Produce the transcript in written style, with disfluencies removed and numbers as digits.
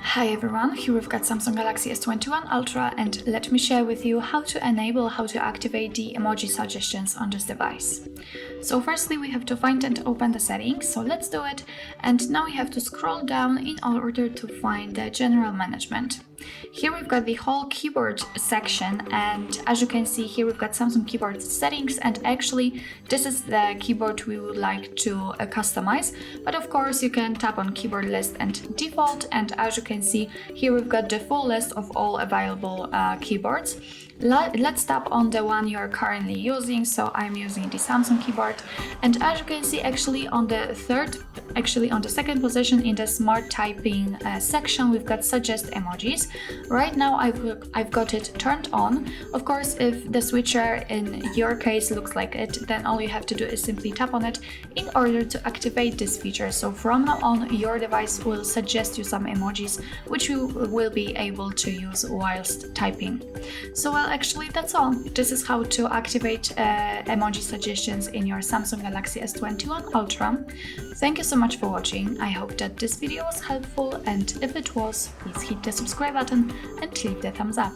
Hi everyone, here we've got Samsung Galaxy S21 Ultra, and let me share with you how to activate the emoji suggestions on this device. So firstly we have to find and open the settings, so let's do it, and now we have to scroll down in order to find the general management. Here we've got the whole keyboard section, and as you can see here we've got Samsung keyboard settings, and actually this is the keyboard we would like to customize, but of course you can tap on keyboard list and default, and as you can see here we've got the full list of all available keyboards. Let's tap on the one you're currently using, so I'm using the Samsung keyboard, and as you can see actually on the second position in the smart typing section we've got suggest emojis. Right now I've got it turned on. Of course, if the switcher in your case looks like it, then all you have to do is simply tap on it in order to activate this feature. So from now on your device will suggest you some emojis which you will be able to use whilst typing. So well, actually that's all. This is how to activate emoji suggestions in your Samsung Galaxy S21 Ultra. Thank you so much for watching. I hope that this video was helpful, and if it was, please hit the subscribe button and leave the thumbs up.